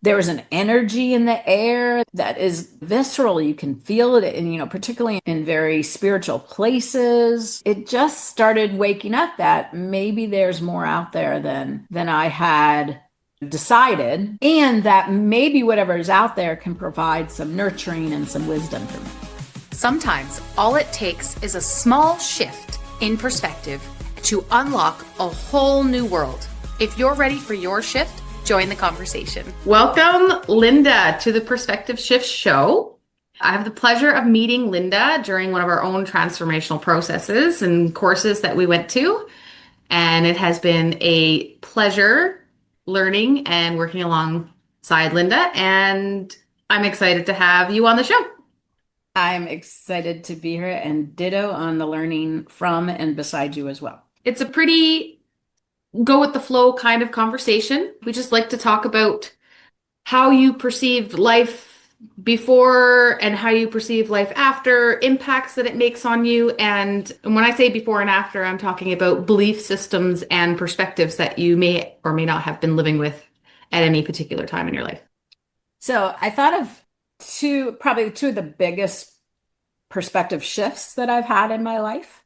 There's an energy in the air that is visceral. You can feel it, and particularly in very spiritual places. It just started waking up that maybe there's more out there than I had decided, and that maybe whatever is out there can provide some nurturing and some wisdom for me. Sometimes all it takes is a small shift in perspective to unlock a whole new world. If you're ready for your shift, join the conversation. Welcome, Linda, to the Perspective Shift Show. I have the pleasure of meeting Linda during one of our own transformational processes and courses that we went to. And it has been a pleasure learning and working alongside Linda. And I'm excited to have you on the show. I'm excited to be here, and ditto on the learning from and beside you as well. It's a pretty go with the flow kind of conversation. We just like to talk about how you perceived life before and how you perceive life after, impacts that it makes on you. And when I say before and after, I'm talking about belief systems and perspectives that you may or may not have been living with at any particular time in your life. So I thought of probably two of the biggest perspective shifts that I've had in my life.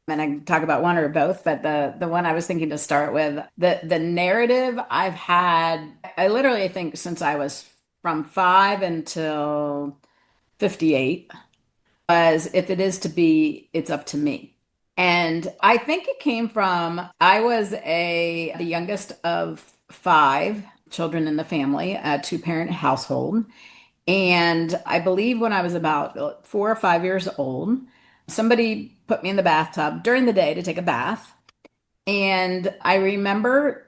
And I can talk about one or both, but the one I was thinking to start with, the narrative I've had, I literally think since I was from 5 until 58, was if it is to be, it's up to me. And I think it came from, I was the youngest of 5 children in the family, a 2-parent household. And I believe when I was about 4 or 5 years old, somebody put me in the bathtub during the day to take a bath. And I remember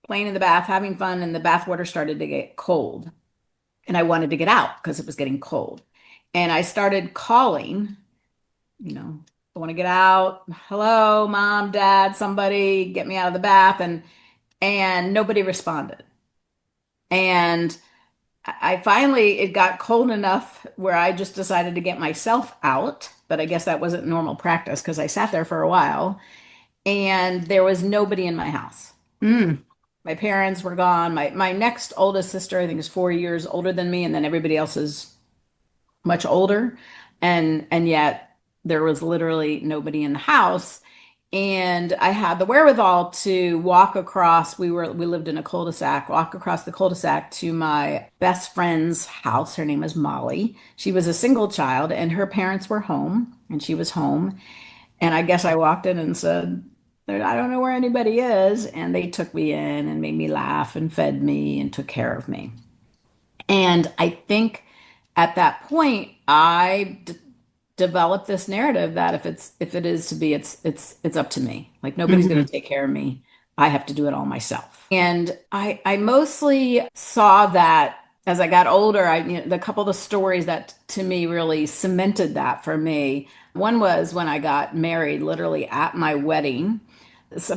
playing in the bath, having fun, and the bath water started to get cold. And I wanted to get out because it was getting cold. And I started calling, I want to get out. Hello, mom, dad, somebody get me out of the bath. And nobody responded. And I finally, it got cold enough where I just decided to get myself out, but I guess that wasn't normal practice because I sat there for a while and there was nobody in my house. My parents were gone. My next oldest sister, I think, is 4 years older than me, and then everybody else is much older. And yet there was literally nobody in the house. And I had the wherewithal to walk across, we lived in a cul-de-sac, walk across the cul-de-sac to my best friend's house. Her name is Molly. She was a single child and her parents were home and she was home. And I guess I walked in and said, I don't know where anybody is. And they took me in and made me laugh and fed me and took care of me. And I think at that point, develop this narrative that if it is to be, it's up to me. Like nobody's going to take care of me. I have to do it all myself. And I mostly saw that as I got older. The couple of the stories that to me really cemented that for me. One was when I got married, literally at my wedding.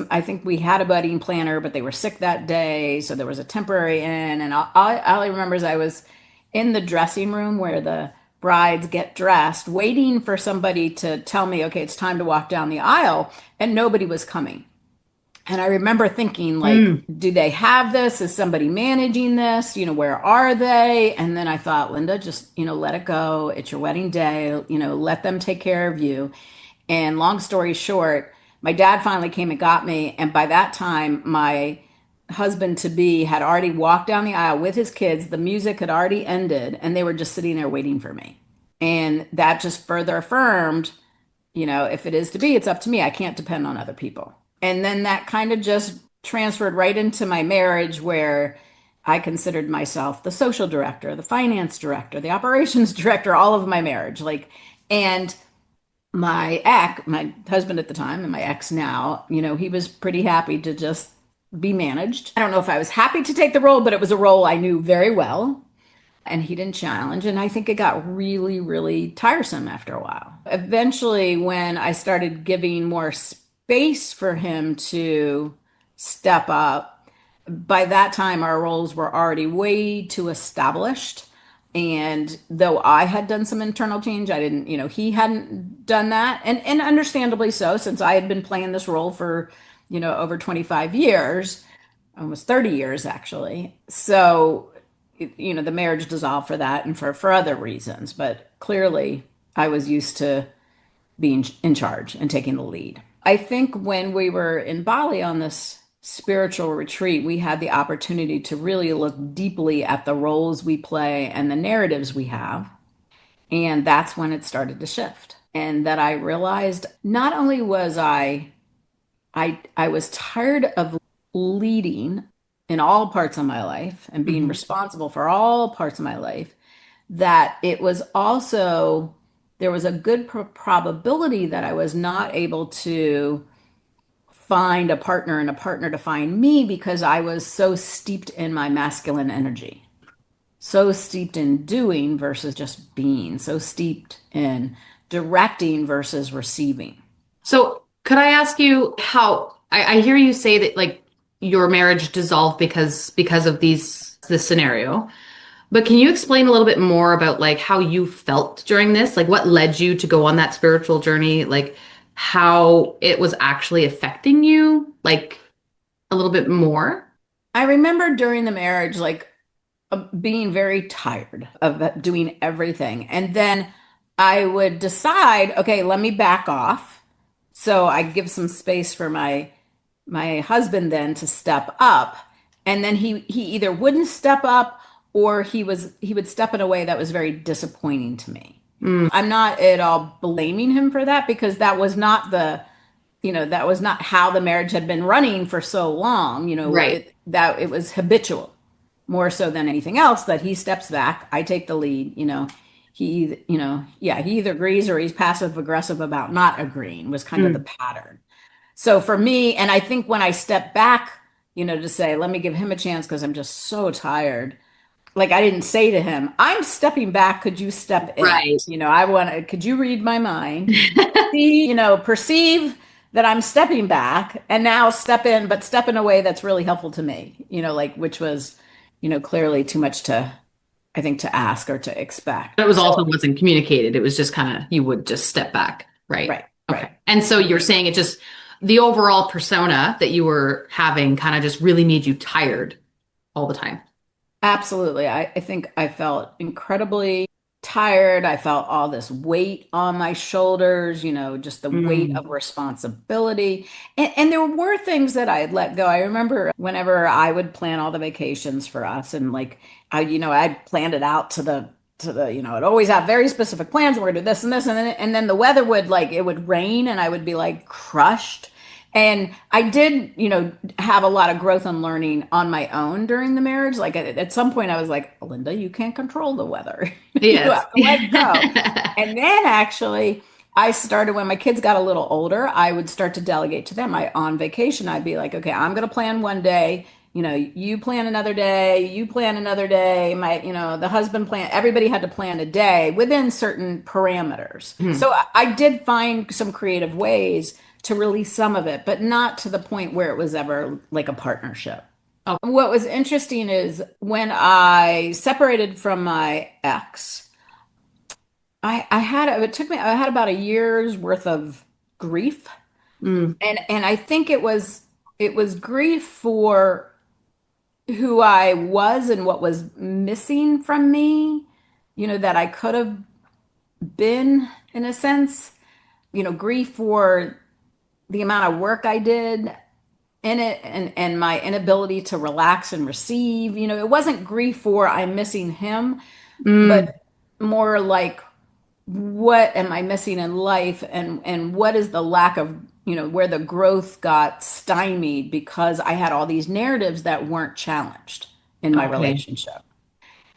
I think we had a wedding planner, but they were sick that day, so there was a temporary in. And all I remember is I was in the dressing room where the brides get dressed, waiting for somebody to tell me, okay, it's time to walk down the aisle, and nobody was coming. And I remember thinking, like, do they have this? Is somebody managing this? Where are they? And then I thought, Linda, just, let it go. It's your wedding day. Let them take care of you. And long story short, my dad finally came and got me. And by that time, my husband to be had already walked down the aisle with his kids. The music had already ended and they were just sitting there waiting for me. And that just further affirmed, if it is to be, it's up to me. I can't depend on other people. And then that kind of just transferred right into my marriage where I considered myself the social director, the finance director, the operations director, all of my marriage. And my husband at the time and my ex now, he was pretty happy to just be managed. I don't know if I was happy to take the role, but it was a role I knew very well. And he didn't challenge. And I think it got really, really tiresome after a while. Eventually, when I started giving more space for him to step up, by that time, our roles were already way too established. And though I had done some internal change, I didn't, he hadn't done that. And understandably so, since I had been playing this role for over 25 years, almost 30 years actually. So the marriage dissolved for that and for other reasons. But clearly, I was used to being in charge and taking the lead. I think when we were in Bali on this spiritual retreat, we had the opportunity to really look deeply at the roles we play and the narratives we have. And that's when it started to shift. And that I realized not only was I was tired of leading in all parts of my life and being Hmm. responsible for all parts of my life, that it was also there was a good probability that I was not able to find a partner and a partner to find me because I was so steeped in my masculine energy, so steeped in doing versus just being, so steeped in directing versus receiving. So, could I ask you how I hear you say that like your marriage dissolved because of this scenario, but can you explain a little bit more about like how you felt during this? Like what led you to go on that spiritual journey? Like how it was actually affecting you? Like a little bit more? I remember during the marriage, like being very tired of doing everything. And then I would decide, okay, let me back off. So I give some space for my husband then to step up. And then he either wouldn't step up or he would step in a way that was very disappointing to me. Mm, I'm not at all blaming him for that because that was not that was not how the marriage had been running for so long. right. It was habitual more so than anything else that he steps back, I take the lead. Yeah, he either agrees or he's passive aggressive about not agreeing was kind of the Mm, pattern. So for me, and I think when I step back, to say, let me give him a chance because I'm just so tired. Like I didn't say to him, I'm stepping back. Could you step in? right. Could you read my mind? See, perceive that I'm stepping back and now step in, but step in a way that's really helpful to me, like which was, clearly too much I think, to ask or to expect. But it was So, also wasn't communicated. It was just kind of you would just step back, right? right, Okay. right. And so you're saying it just the overall persona that you were having kind of just really made you tired all the time. Absolutely. I think I felt incredibly tired. I felt all this weight on my shoulders, just the weight of Mm. responsibility. And there were things that I had let go. I remember whenever I would plan all the vacations for us and like I'd planned it out I'd always have very specific plans. We're gonna do this and this, and then the weather would it would rain and I would be like crushed. And I did, have a lot of growth and learning on my own during the marriage. Like at some point, I was like, Linda, you can't control the weather. You Yes. have to let go. And then actually, I started when my kids got a little older, I would start to delegate to them. On vacation, I'd be like, okay, I'm going to plan one day. You plan another day, you plan another day. The husband plan, everybody had to plan a day within certain parameters. Mhm. So I did find some creative ways to release some of it, but not to the point where it was ever like a partnership. Oh. What was interesting is when I separated from my ex, I had about a year's worth of grief. Mm. And I think it was grief for who I was and what was missing from me, that I could have been in a sense, grief for the amount of work I did in it and my inability to relax and receive. It wasn't grief for I'm missing him, Mm. but more like what am I missing in life and what is the lack of, where the growth got stymied because I had all these narratives that weren't challenged in my Okay. relationship.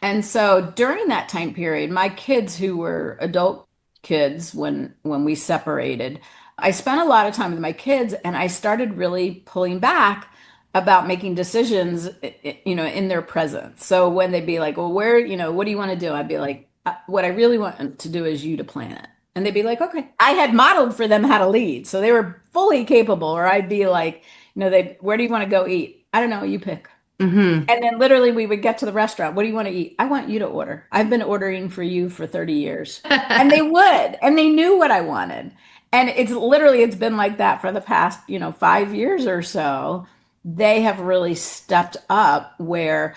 And so during that time period, my kids who were adult kids when we separated, I spent a lot of time with my kids and I started really pulling back about making decisions, in their presence. So when they'd be like, "Well, what do you want to do?" I'd be like, "What I really want to do is you to plan it." And they'd be like, "Okay." I had modeled for them how to lead, so they were fully capable. Or I'd be like, "Where do you want to go eat?" "I don't know, you pick." Hmm. And then literally we would get to the restaurant. "What do you want to eat?" "I want you to order. I've been ordering for you for 30 years." And they would, and they knew what I wanted. And it's been like that for the past, 5 years or so they have really stepped up where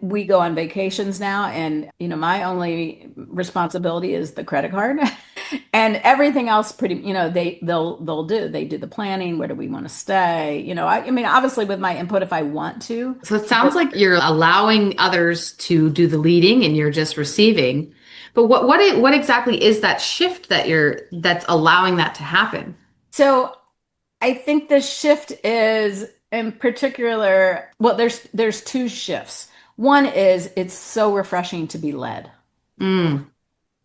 we go on vacations now, and my only responsibility is the credit card. And everything else pretty, they do the planning, where do we want to stay? I mean, obviously with my input if I want to, So it but sounds like you're allowing others to do the leading and you're just receiving. But what exactly is that shift that's allowing that to happen? so I think the shift is in particular, well, there's two shifts. One is it's so refreshing to be led. Mm.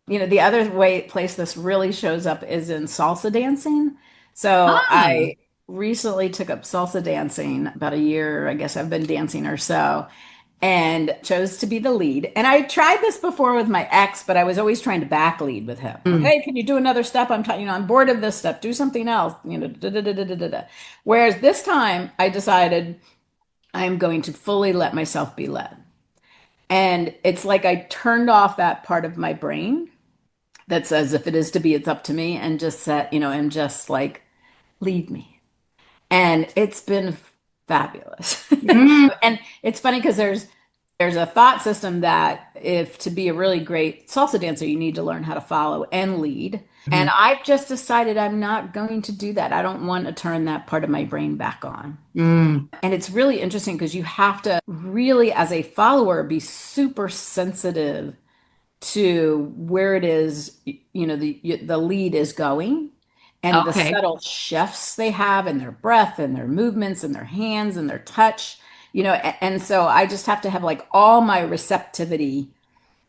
The other place this really shows up is in salsa dancing. So Ah. I recently took up salsa dancing about a year, I guess I've been dancing or so, and chose to be the lead. And I tried this before with my ex, but I was always trying to back lead with him. Like, Mm. hey, can you do another step? I'm bored of this step. Do something else. Da, da, da, da, da, da, da. Whereas this time I decided I'm going to fully let myself be led. And it's like I turned off that part of my brain that says if it is to be, it's up to me, and just and just like leave me. And it's been fabulous. Mm. And it's funny because there's a thought system that if to be a really great salsa dancer, you need to learn how to follow and lead. And Mhm. I've just decided I'm not going to do that. I don't want to turn that part of my brain back on. Mm. And it's really interesting because you have to really, as a follower, be super sensitive to where it is, the lead is going, and the Okay. subtle shifts they have in their breath and their movements and their hands and their touch, and so I just have to have like all my receptivity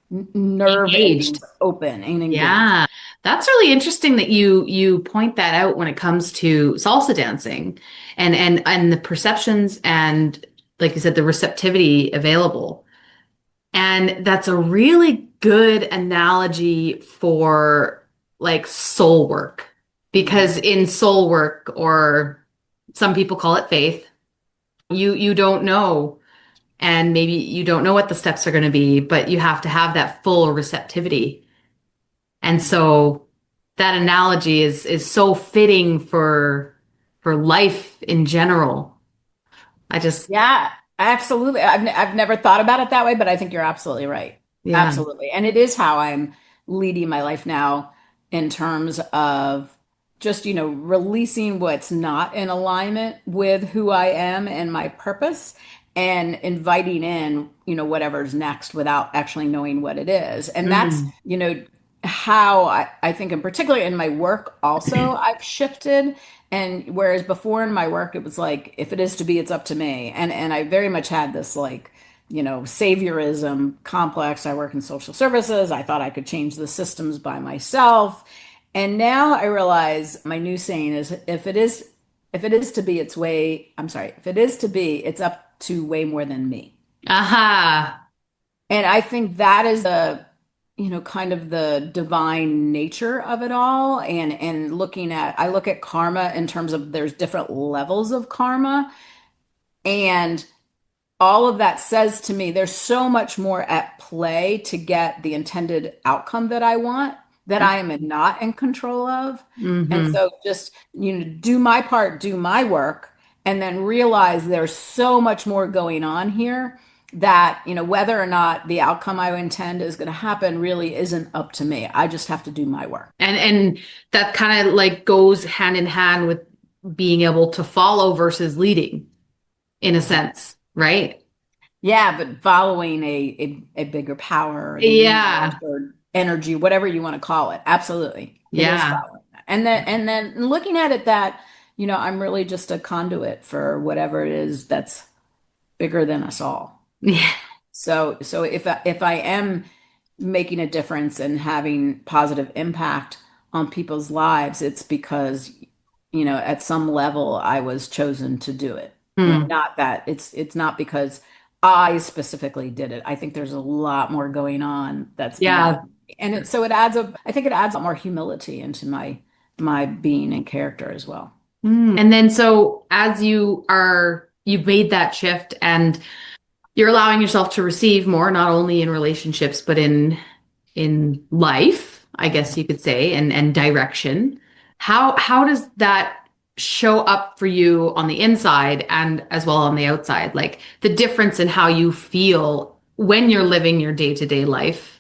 nerve Engaged. endings open and engaged. Yeah. That's really interesting that you point that out when it comes to salsa dancing and the perceptions and like you said, the receptivity available. And that's a really good analogy for like soul work. Mhm. Because in soul work, or some people call it faith, you don't know, and maybe you don't know what the steps are going to be, but you have to have that full receptivity. And so that analogy is so fitting for life in general. I just Yeah, absolutely. I've never thought about it that way, but I think you're absolutely right. yeah. Absolutely. And it is how I'm leading my life now in terms of just, releasing what's not in alignment with who I am and my purpose, and inviting in, whatever's next without actually knowing what it is. And that's, Mm. how I think in particular in my work also I've shifted. And whereas before in my work, it was like, if it is to be, it's up to me. And I very much had this like, saviorism complex. I work in social services. I thought I could change the systems by myself. And now I realize my new saying is if it is to be its way, I'm sorry, if it is to be, it's up to way more than me. Aha. And I think that is kind of the divine nature of it all. And I look at karma in terms of there's different levels of karma. And all of that says to me there's so much more at play to get the intended outcome that I want, that I am not in control of. And Mm-hmm. so just, do my part, do my work, and then realize there's so much more going on here that, whether or not the outcome I intend is going to happen really isn't up to me. I just have to do my work. And that kind of like goes hand in hand with being able to follow versus leading in a sense, right? Yeah, but following a bigger power or the universe Yeah. or energy, whatever you want to call it. Absolutely. It is Yeah. following that. And then looking at it that, I'm really just a conduit for whatever it is that's bigger than us all. Yeah. So if I am making a difference and having positive impact on people's lives, it's because, at some level I was chosen to do it. Hmm. Not that it's not because I specifically did it. I think there's a lot more going on that's beyond. Yeah. And I think it adds a lot more humility into my being and character as well. And then so as you've made that shift and you're allowing yourself to receive more, not only in relationships, but in life, I guess you could say, and direction. How does that show up for you on the inside and as well on the outside? Like the difference in how you feel when you're living your day-to-day life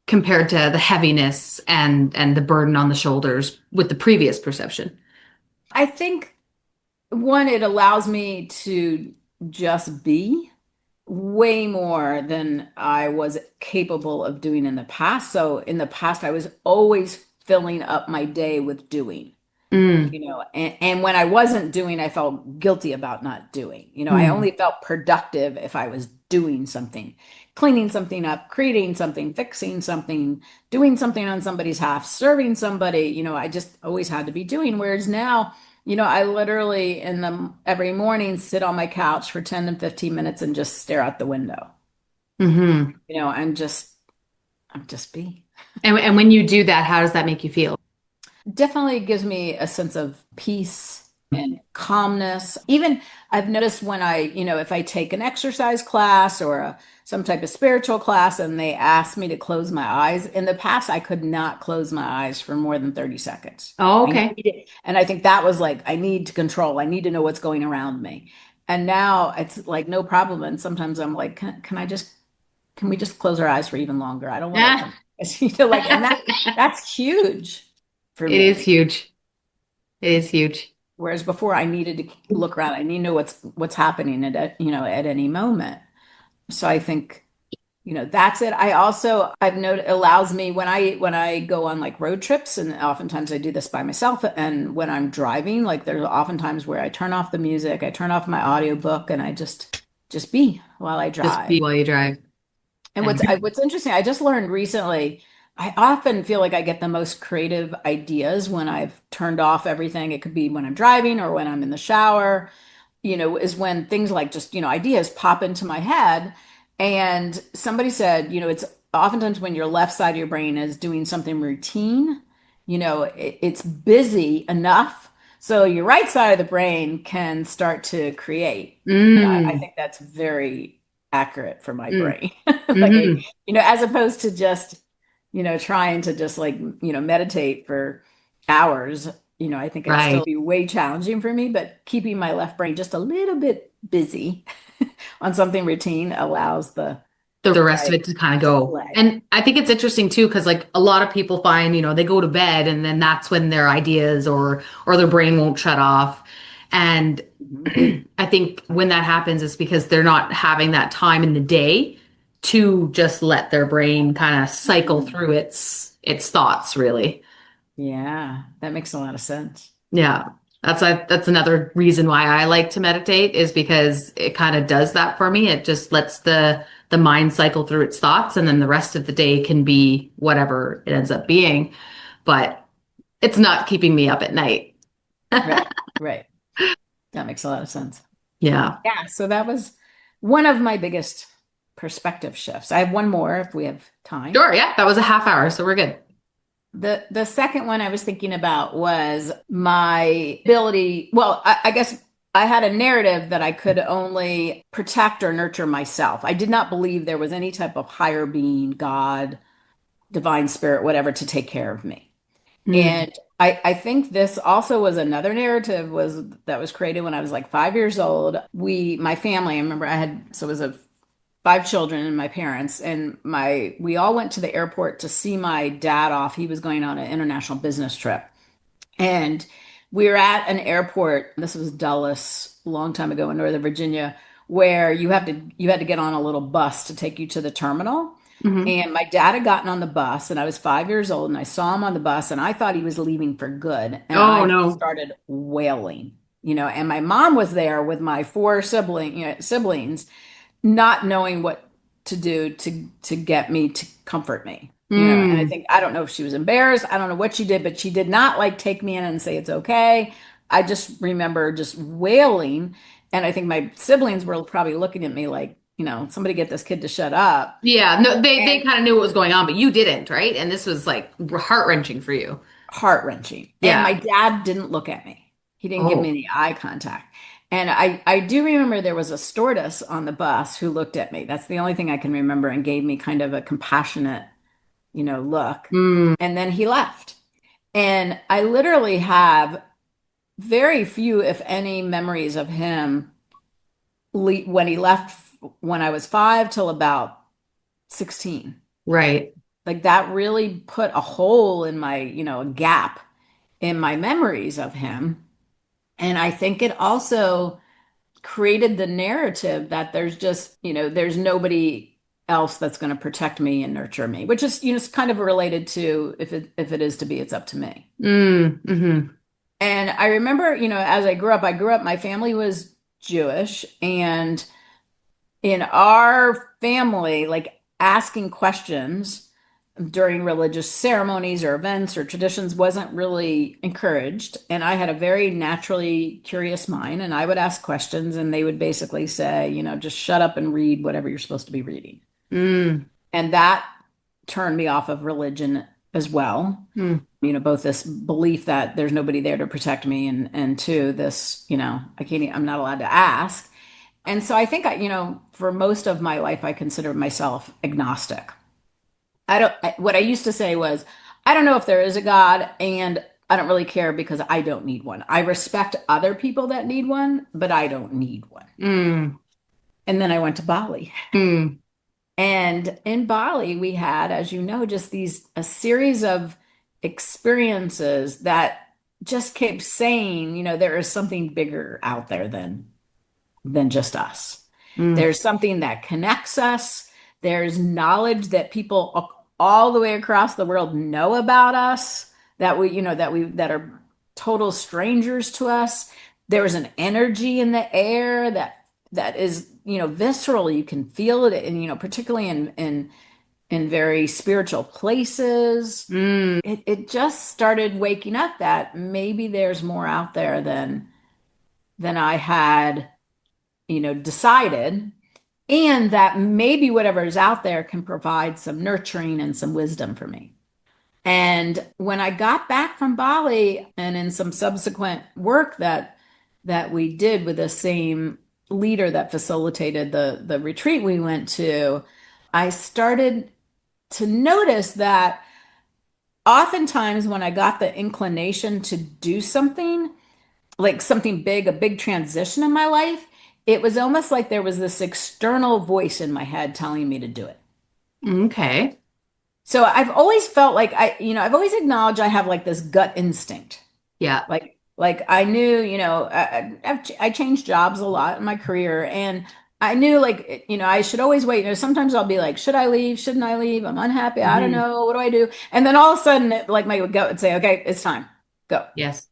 compared to the heaviness and the burden on the shoulders with the previous perception. I think one, it allows me to just be way more than I was capable of doing in the past. So in the past, I was always filling up my day with doing. Mm, And when I wasn't doing, I felt guilty about not doing. I mm, only felt productive if I was doing something, cleaning something up, creating something, fixing something, doing something on somebody's half, serving somebody. I just always had to be doing. Whereas now, I literally every morning sit on my couch for 10 to 15 minutes and just stare out the window. hmm. I'm just be. And when you do that, how does that make you feel? Definitely gives me a sense of peace and calmness. Even I've noticed when if I take an exercise class or some type of spiritual class and they ask me to close my eyes, in the past, I could not close my eyes for more than 30 seconds. Oh, I okay. needed, and I think that was like, I need to control, I need to know what's going around me. And now it's like no problem. And sometimes I'm like, can we just close our eyes for even longer? I don't want to Yeah. open. Like, and that's huge for It is me. huge. It is huge. Whereas before I needed to look around, I need to know what's happening at any moment. So I think, that's it. I've noted allows me when I go on like road trips, and oftentimes I do this by myself. And when I'm driving, like there's oftentimes where I turn off the music, I turn off my audiobook, and I just be while I Just drive. be while you drive. And And what's interesting, I just learned recently, I often feel like I get the most creative ideas when I've turned off everything. It could be when I'm driving or when I'm in the shower, is when things like just, ideas pop into my head. And somebody said, it's oftentimes when your left side of your brain is doing something routine, it's busy enough. So your right side of the brain can start to create. I mm, think that's very accurate for my mm, brain. Like hmm. as opposed to just, trying to just like, meditate for hours, I think it'd Right. still be way challenging for me, but keeping my left brain just a little bit busy on something routine allows The the rest of right it to kind of to go. play. And I think it's interesting too, because like a lot of people find, they go to bed and then that's when their ideas or their brain won't shut off. And Mhm. I think when that happens, it's because they're not having that time in the day to just let their brain kind of cycle Mhm. through its thoughts, really. Yeah, that makes a lot of sense. Yeah. That's another reason why I like to meditate is because it kind of does that for me. It just lets the mind cycle through its thoughts and then the rest of the day can be whatever it ends up being. But it's not keeping me up at night. Right, right. That makes a lot of sense. Yeah. Yeah, so that was one of my biggest perspective shifts. I have one more if we have time. Sure, yeah. That was a half hour, so we're good. The second one I was thinking about was my ability. Well, I guess I had a narrative that I could only protect or nurture myself. I did not believe there was any type of higher being, God, divine spirit, whatever, to take care of me. Mm, And I think this also was another narrative that was created when I was like 5 years old. My family, I remember it was a five children and my parents and we all went to the airport to see my dad off. He was going on an international business trip. And we were at an airport. This was Dulles, a long time ago in Northern Virginia, where you had to get on a little bus to take you to the terminal. hmm. And my dad had gotten on the bus, and I was 5 years old, and I saw him on the bus, and I thought he was leaving for good. And Oh I just no. started wailing, and my mom was there with my four siblings, not knowing what to do to get me to comfort me. And I Mm. think I don't know if she was embarrassed. I don't know what she did, but she did not like take me in and say it's okay. I just remember just wailing, and I think my siblings were probably looking at me like, somebody get this kid to shut up. Yeah, no, they And kind of knew what was going on, but you didn't, right? And this was like heart-wrenching for you. heart-wrenching. And my Yeah. dad didn't look at me. He didn't give me Oh. any eye contact. And I do remember there was a stewardess on the bus who looked at me. That's the only thing I can remember and gave me kind of a compassionate, look. Mm. And then he left. And I literally have very few, if any, memories of him when he left when I was 5 till about 16. Right. Like that really put a hole in my, a gap in my memories of him. And I think it also created the narrative that there's just, there's nobody else that's going to protect me and nurture me, which is, it's kind of related to if it is to be, it's up to me. Mm-hmm. And I remember, as I grew up, my family was Jewish, and in our family, like asking questions during religious ceremonies or events or traditions wasn't really encouraged. And I had a very naturally curious mind, and I would ask questions, and they would basically say, just shut up and read whatever you're supposed to be reading. Mm, And that turned me off of religion as well. mm, Both this belief that there's nobody there to protect me, and two, this, I'm not allowed to ask. And so I think for most of my life, I consider myself agnostic. What I used to say was, I don't know if there is a God, and I don't really care because I don't need one. I respect other people that need one, but I don't need one. mm, And then I went to Bali. mm, And in Bali, we had, as you know, just a series of experiences that just kept saying, there is something bigger out there than just us. mm, There's something that connects us. There's knowledge that people all the way across the world know about us that are total strangers to us. There's an energy in the air that is, visceral. You can feel it, and particularly in very spiritual places. mm. It just started waking up that maybe there's more out there than I had, decided, and that maybe whatever is out there can provide some nurturing and some wisdom for me. And when I got back from Bali and in some subsequent work that we did with the same leader that facilitated the retreat we went to, I started to notice that oftentimes when I got the inclination to do something, like something big, a big transition in my life, it was almost like there was this external voice in my head telling me to do it. Okay. So I've always felt like I've always acknowledged I have like this gut instinct. Yeah. Like I knew, I changed jobs a lot in my career, and I knew like, I should always wait. Sometimes I'll be like, should I leave? Shouldn't I leave? I'm unhappy. I don't Hmm. know. What do I do? And then all of a sudden, like my gut would say, okay, it's time. Go. Yes.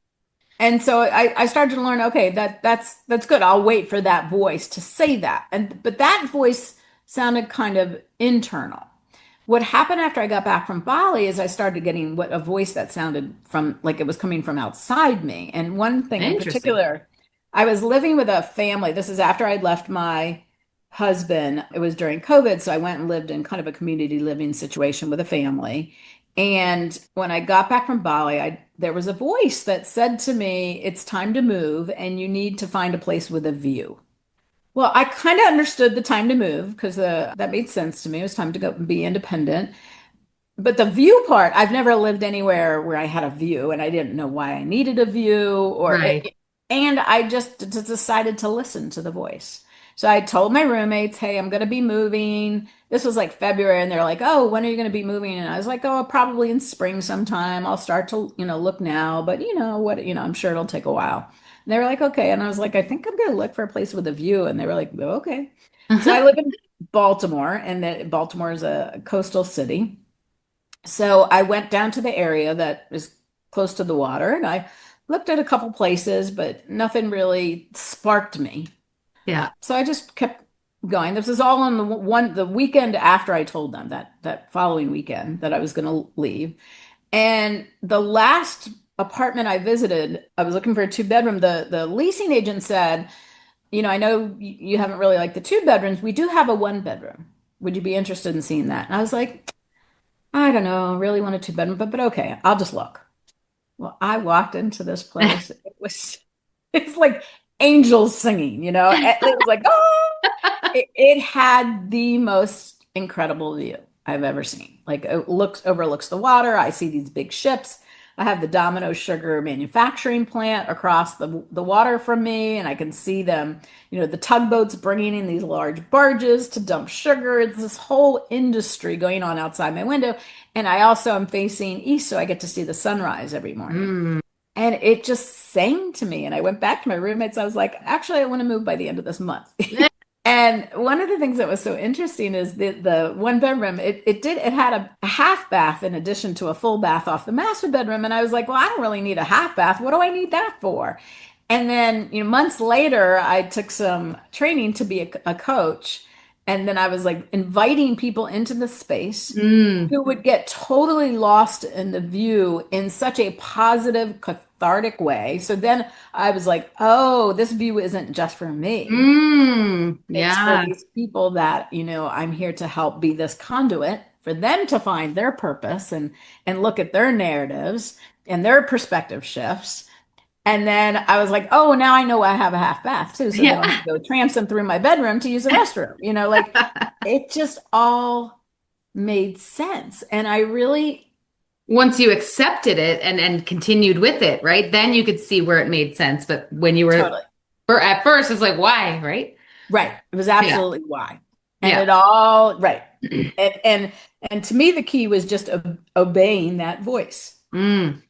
And so I started to learn, okay, that's good. I'll wait for that voice to say that. But that voice sounded kind of internal. What happened after I got back from Bali is I started getting what a voice that sounded from like it was coming from outside me. And one thing in Interesting. particular, I was living with a family. This is after I'd left my husband. It was during COVID, so I went and lived in kind of a community living situation with a family. And when I got back from Bali, there was a voice that said to me, "It's time to move, and you need to find a place with a view." Well, I kind of understood the time to move because that made sense to me. It was time to go be independent. But the view part, I've never lived anywhere where I had a view, and I didn't know why I needed a view, Right. and I just decided to listen to the voice. So I told my roommates, "Hey, I'm going to be moving." This was like February, and they're like, "Oh, when are you going to be moving?" And I was like, "Oh, probably in spring sometime. I'll start to, look now, but what, I'm sure it'll take a while." And they were like, "Okay." And I was like, "I think I'm going to look for a place with a view." And they were like, "Oh, okay." So I live in Baltimore, and Baltimore is a coastal city. So I went down to the area that is close to the water, and I looked at a couple places, but nothing really sparked me. Yeah. So I just kept going. This is all on the weekend after I told them that following weekend that I was going to leave. And the last apartment I visited, I was looking for a two-bedroom. The leasing agent said, I know you haven't really liked the two bedrooms. We do have a one bedroom. Would you be interested in seeing that? And I was like, I don't know, really want a two bedroom, but okay, I'll just look. Well, I walked into this place. It's like angels singing, It was like, oh, it had the most incredible view I've ever seen. Like it overlooks the water. I see these big ships. I have the Domino sugar manufacturing plant across the water from me, and I can see them, the tugboats bringing in these large barges to dump sugar. It's this whole industry going on outside my window. And I also am facing east, so I get to see the sunrise every morning. Mm. And it just sang to me. And I went back to my roommates. I was like, actually, I want to move by the end of this month. And one of the things that was so interesting is the one bedroom, it had a half bath in addition to a full bath off the master bedroom. And I was like, well, I don't really need a half bath. What do I need that for? And then, months later, I took some training to be a coach. And then I was like inviting people into the space Mm. who would get totally lost in the view in such a positive, cathartic way. So then I was like, oh, this view isn't just for me. Mm. It's for Yeah. these people that, I'm here to help be this conduit for them to find their purpose and look at their narratives and their perspective shifts. And then I was like, oh, now I know I have a half bath too, so they don't have Yeah. to go tramping through my bedroom to use the restroom. Like it just all made sense. And I really Once you accepted it and continued with it, right? Then you could see where it made sense. But when you were totally at first, it's like, why, right? right. It was Yeah. absolutely why. And Yeah. it all right. And to me the key was just obeying that voice. Mm.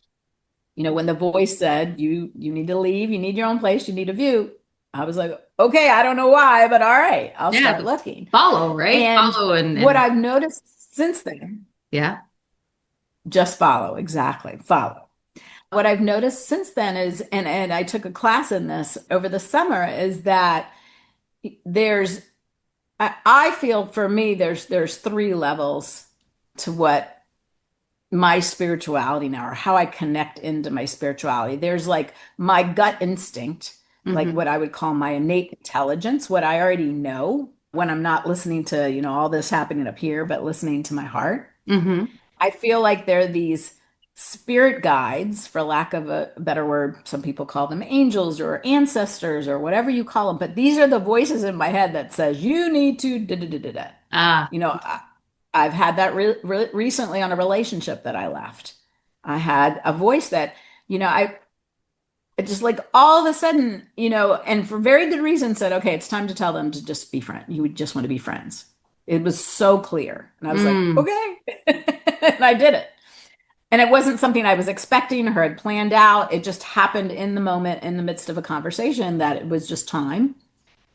When the voice said, you need to leave, you need your own place, you need a view. I was like, okay, I don't know why, but all right, I'll Yeah. start looking. Follow, right? And Follow what and I've noticed since then, yeah. just follow, exactly, follow. What I've noticed since then is, and I took a class in this over the summer, is that there's, I feel for me, there's three levels to what my spirituality now, or how I connect into my spirituality. There's like my gut instinct, like Hmm. what I would call my innate intelligence, what I already know when I'm not listening to, all this happening up here, but listening to my heart. Hmm. I feel like there are these spirit guides, for lack of a better word. Some people call them angels or ancestors or whatever you call them, but these are the voices in my head that says you need to da da da da da. Ah. You know, I, I've had that recently on a relationship that I left. I had a voice that, I it just like all of a sudden, and for very good reason said, okay, it's time to tell them to just be friends. You would just want to be friends. It was so clear. And I was like, Mm. okay. And I did it. And it wasn't something I was expecting or had planned out. It just happened in the moment, in the midst of a conversation, that it was just time.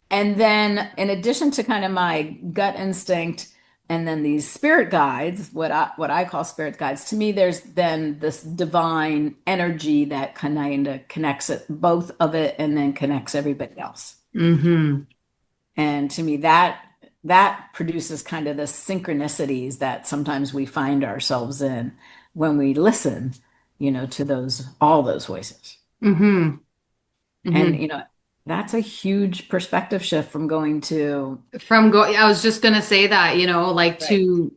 And then, in addition to kind of my gut instinct, and then these spirit guides, what I call spirit guides, to me, there's then this divine energy that kind of connects it, both of it, and then connects everybody else. Hmm. And to me, that produces kind of the synchronicities that sometimes we find ourselves in when we listen, to those all those voices. Hmm. And Hmm. that's a huge perspective shift from going to From I was just gonna say that, like right.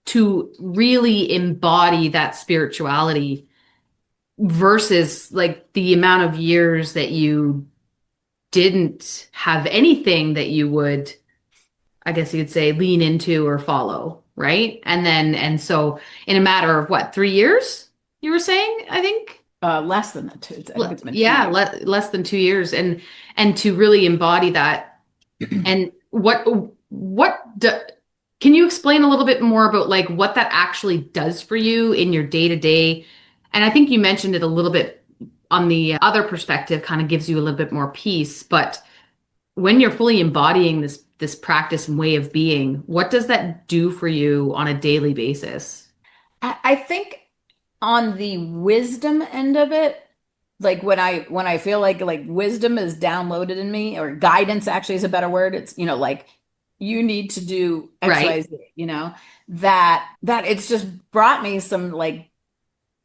to really embody that spirituality versus like the amount of years that you didn't have anything that you would, I guess you could say, lean into or follow, right? And so in a matter of what, 3 years, you were saying, I think? Less than that too. I think it's been two Yeah, years. less than 2 years, and to really embody that. And what do, can you explain a little bit more about like what that actually does for you in your day to day? And I think you mentioned it a little bit on the other perspective, kind of gives you a little bit more peace. But when you're fully embodying this practice and way of being, what does that do for you on a daily basis? I think on the wisdom end of it, like when I feel like wisdom is downloaded in me, or guidance actually is a better word. It's, like you need to do X, Right. Y, Z, that it's just brought me some like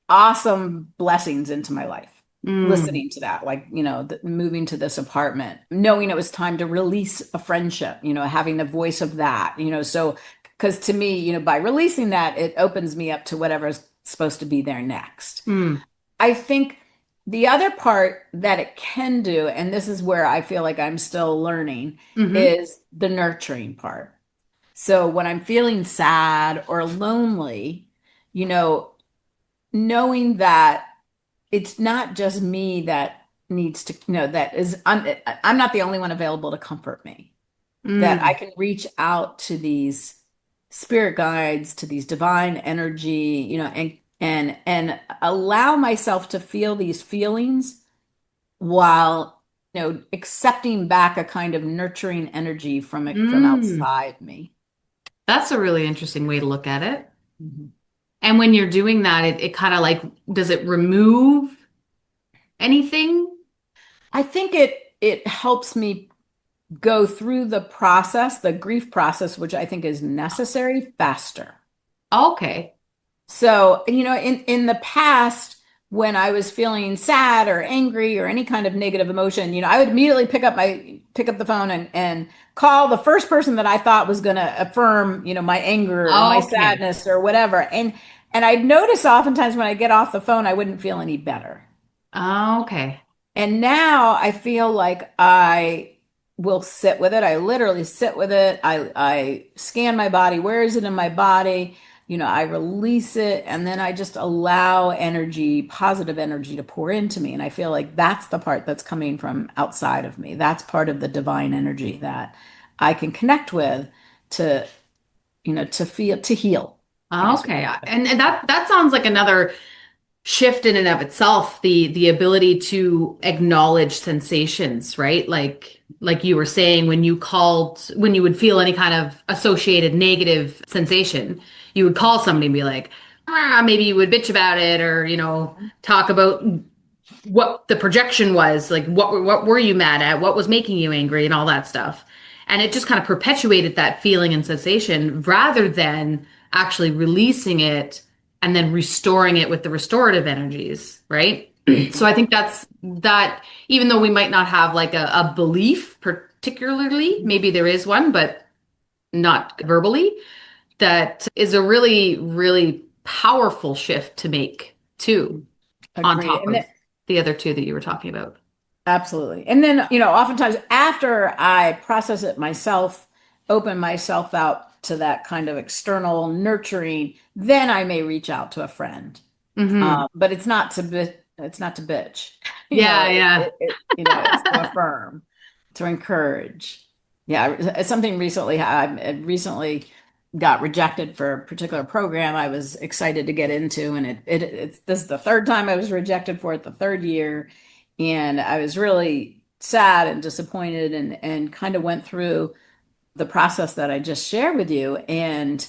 awesome blessings into my life. Mm, Listening to that, like, moving to this apartment, knowing it was time to release a friendship, having the voice of that, so because to me, by releasing that, it opens me up to whatever's supposed to be there next. mm, I think the other part that it can do, and this is where I feel like I'm still learning, mm-hmm, is the nurturing part. So when I'm feeling sad or lonely, you know, knowing that it's not just me that needs to, that is, I'm not the only one available to comfort me, that I Mm, can reach out to these spirit guides, to these divine energy, and allow myself to feel these feelings while, accepting back a kind of nurturing energy from mm. outside me. That's a really interesting way to look at it. Mhm. And when you're doing that, it kind of like, does it remove anything? I think it helps me go through the process, the grief process, which I think is necessary, faster. Okay. So, in the past, when I was feeling sad or angry or any kind of negative emotion, I would immediately pick up the phone and call the first person that I thought was going to affirm, my anger or my Okay. sadness or whatever. And I'd notice oftentimes when I get off the phone, I wouldn't feel any better. Okay. And now I feel like I will sit with it. I literally sit with it. I scan my body. Where is it in my body? I release it and then I just allow energy, positive energy to pour into me. And I feel like that's the part that's coming from outside of me. That's part of the divine energy that I can connect with to, to feel, to heal, I guess we Okay. could say. And that sounds like another shift in and of itself, the ability to acknowledge sensations, right? Like you were saying, when you would feel any kind of associated negative sensation, you would call somebody and be like, maybe you would bitch about it or, talk about what the projection was, like what were you mad at, what was making you angry, and all that stuff. And it just kind of perpetuated that feeling and sensation rather than actually releasing it and then restoring it with the restorative energies, right? So I think that even though we might not have like a belief particularly, maybe there is one, but not verbally, that is a really, really powerful shift to make too, on Agreed. top And of the other two that you were talking about. absolutely. And then, oftentimes after I process it myself, open myself out to that kind of external nurturing, then I may reach out to a friend. Hmm. But it's not to bitch. Yeah, yeah. It's to affirm, to encourage. Yeah, it's something recently I recently got rejected for a particular program I was excited to get into, and it's this is the third time I was rejected for it, the third year, and I was really sad and disappointed and kind of went through the process that I just shared with you. And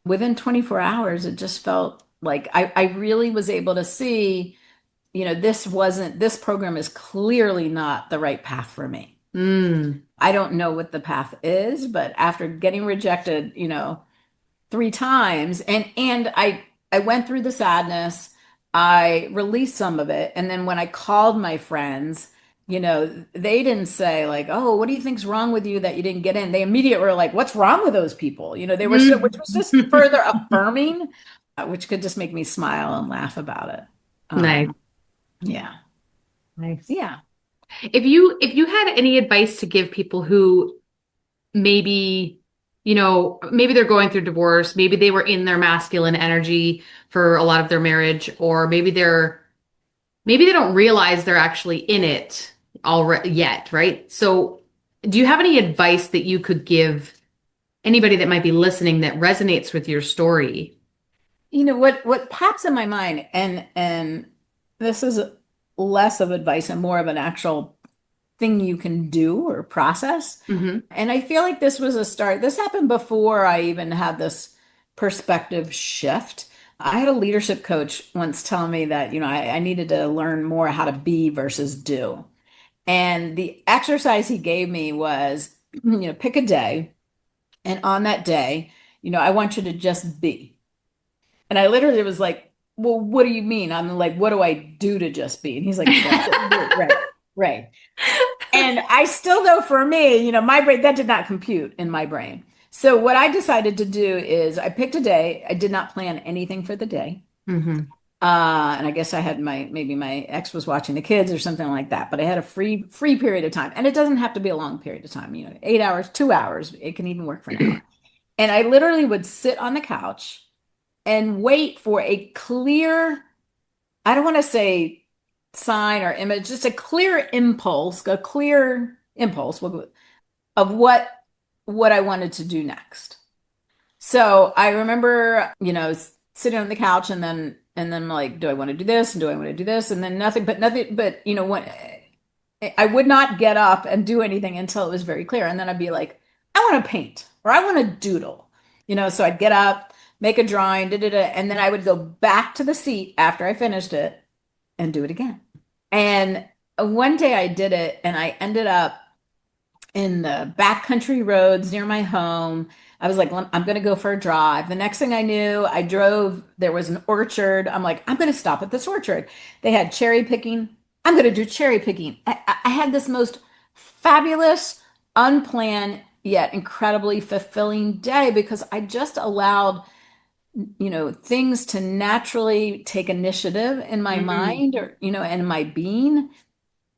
within 24 hours, it just felt like I really was able to see, this program is clearly not the right path for me. Mm. I don't know what the path is, but after getting rejected, three times and I went through the sadness. I released some of it, and then when I called my friends, they didn't say like, oh, what do you think's wrong with you that you didn't get in? They immediately were like, what's wrong with those people? They were so, which Mm. was just further affirming, which could just make me smile and laugh about it. Nice. Yeah, Nice. yeah. If you had any advice to give people who maybe, maybe they're going through divorce, maybe they were in their masculine energy for a lot of their marriage, or maybe they don't realize they're actually in it already yet, right? So, do you have any advice that you could give anybody that might be listening that resonates with your story? What pops in my mind, and this is less of advice and more of an actual thing you can do or process. Hmm. And I feel like this was a start. This happened before I even had this perspective shift. I had a leadership coach once tell me that, I needed to learn more how to be versus do. And the exercise he gave me was, pick a day. And on that day, I want you to just be. And I literally was like, well, what do you mean? I'm like, what do I do to just be? And he's like, that's what you do. Right. Right. And I still know for me, my brain, that did not compute in my brain. So what I decided to do is I picked a day. I did not plan anything for the day. Hmm. And I guess I had maybe my ex was watching the kids or something like that, but I had a free period of time. And it doesn't have to be a long period of time, 8 hours, 2 hours. It can even work for an hour. And I literally would sit on the couch and wait for a clear I don't want to say sign or image, just a clear impulse of what I wanted to do next. So I remember, sitting on the couch and then like, do I want to do this? And do I want to do this? And then nothing, but when I would not get up and do anything until it was very clear. And then I'd be like, I want to paint or I want to doodle, so I'd get up, make a drawing, and then I would go back to the seat after I finished it and do it again. And one day I did it and I ended up in the backcountry roads near my home. I was like, I'm going to go for a drive. The next thing I knew, I drove, there was an orchard. I'm like, I'm going to stop at this orchard. They had cherry picking. I'm going to do cherry picking. I had this most fabulous, unplanned, yet incredibly fulfilling day because I just allowed, things to naturally take initiative in my Mm, mind or, and my being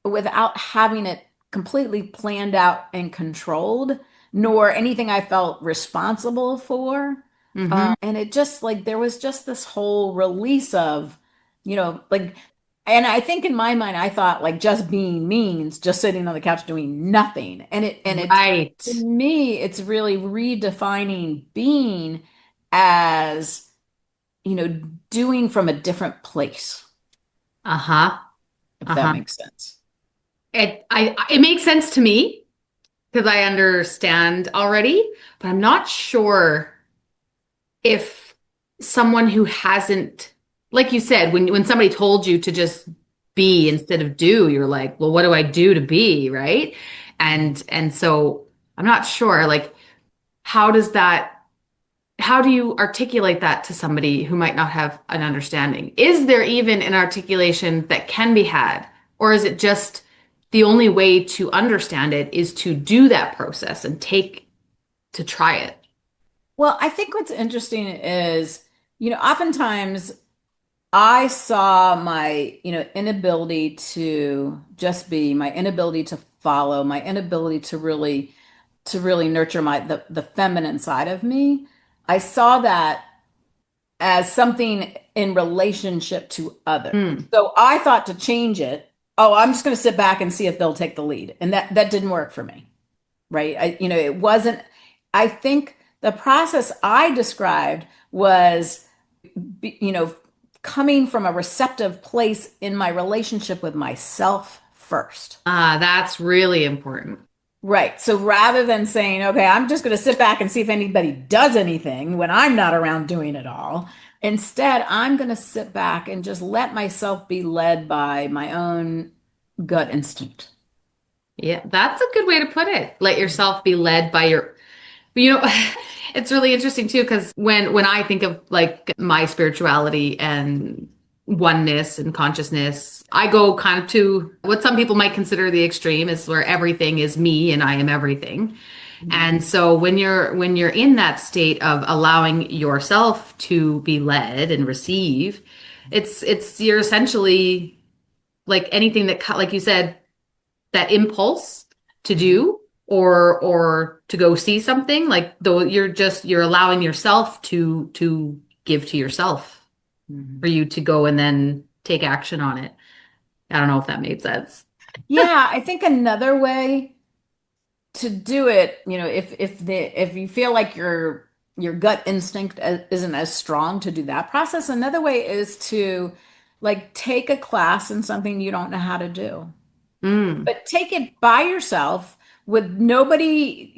without having it completely planned out and controlled, nor anything I felt responsible for. hmm And it just like there was just this whole release of, like, and I think in my mind, I thought like just being means just sitting on the couch doing nothing. And Right. to me, it's really redefining being as, doing from a different place, Uh-huh. if that Uh-huh. makes sense. It makes sense to me because I understand already, but I'm not sure if someone who hasn't, like you said, when somebody told you to just be instead of do, you're like, well, what do I do to be, right? And so I'm not sure, like, how does that how do you articulate that to somebody who might not have an understanding? Is there even an articulation that can be had? Or is it just the only way to understand it is to do that process and take to try it? Well, I think what's interesting is, oftentimes I saw my, inability to just be, my inability to follow, my inability to really nurture the feminine side of me. I saw that as something in relationship to others. Mm. So I thought to change it, oh, I'm just going to sit back and see if they'll take the lead. And that didn't work for me, right? It wasn't, I think the process I described was, coming from a receptive place in my relationship with myself first. Ah, that's really important. Right. So rather than saying, okay, I'm just going to sit back and see if anybody does anything when I'm not around doing it all, instead, I'm going to sit back and just let myself be led by my own gut instinct. Yeah, that's a good way to put it. Let yourself be led by your You know, it's really interesting too, because when I think of like my spirituality and oneness and consciousness, I go kind of to what some people might consider the extreme is where everything is me and I am everything. Mhm. And so when you're in that state of allowing yourself to be led and receive, it's you're essentially like anything that like you said that impulse to Mhm. do or to go see something like though you're allowing yourself to give to yourself for Mhm. you to go and then take action on it. I don't know if that made sense. Yeah, I think another way to do it, if you feel like your gut instinct isn't as strong to do that process, another way is to like take a class in something you don't know how to do. Mm, But take it by yourself with nobody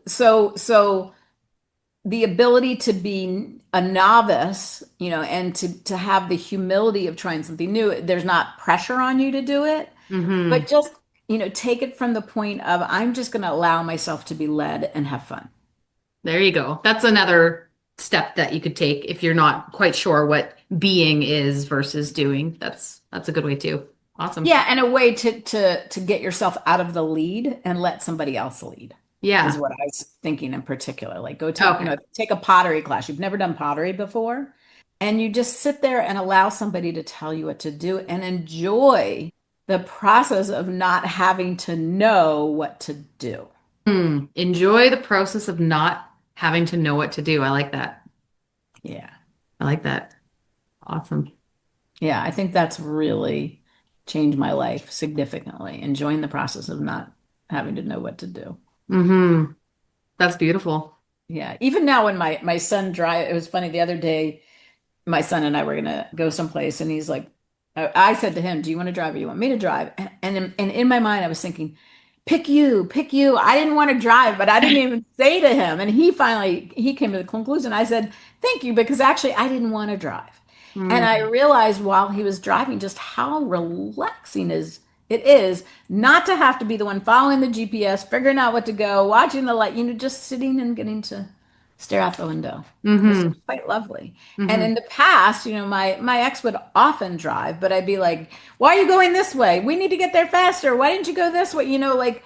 so the ability to be a novice, and to have the humility of trying something new. There's not pressure on you to do it, hmm. but just, take it from the point of I'm just going to allow myself to be led and have fun. There you go. That's another step that you could take if you're not quite sure what being is versus doing. That's a good way too. Awesome. Yeah, and a way to get yourself out of the lead and let somebody else lead is Yeah. what I was thinking in particular. Like go take, Okay. take a pottery class. You've never done pottery before, and you just sit there and allow somebody to tell you what to do and enjoy the process of not having to know what to do. Enjoy the process of not having to know what to do. I like that. Yeah. I like that. Awesome. Yeah, I think that's really changed my life significantly, enjoying the process of not having to know what to do. Mm-hmm. That's beautiful. Yeah, even now when my son drive, it was funny the other day, my son and I were gonna go someplace, and he's like, I said to him, "Do you want to drive or you want me to drive?" And in my mind, I was thinking, "Pick you, pick you." I didn't want to drive, but I didn't even say to him. And he came to the conclusion. I said, "Thank you," because actually I didn't want to drive. And I Mm. realized while he was driving just how relaxing it is not to have to be the one following the GPS, figuring out what to go, watching the light, just sitting and getting to stare out the window. It's Mm-hmm. just quite lovely. And Mm-hmm. in the past, my ex would often drive, but I'd be like, "Why are you going this way? We need to get there faster. Why didn't you go this way?" Like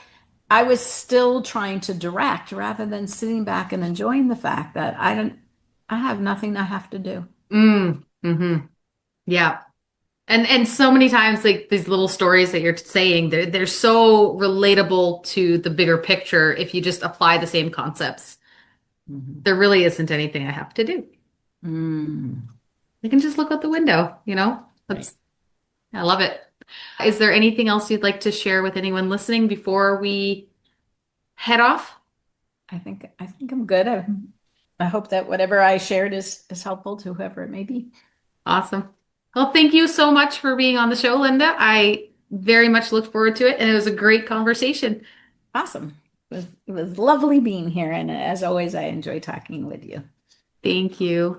I was still trying to direct rather than sitting back and enjoying the fact that I have nothing I have to do. Mm-hmm. Yeah. And so many times, like these little stories that you're saying, they're so relatable to the bigger picture if you just apply the same concepts. Mhm. There really isn't anything I have to do. Mm, I can just look out the window, you know? right. I love it. Is there anything else you'd like to share with anyone listening before we head off? I think I'm good. I hope that whatever I shared is helpful to whoever it may be. Awesome. Well, thank you so much for being on the show, Linda. I very much looked forward to it, and it was a great conversation. Awesome. It was lovely being here, and as always, I enjoy talking with you. Thank you.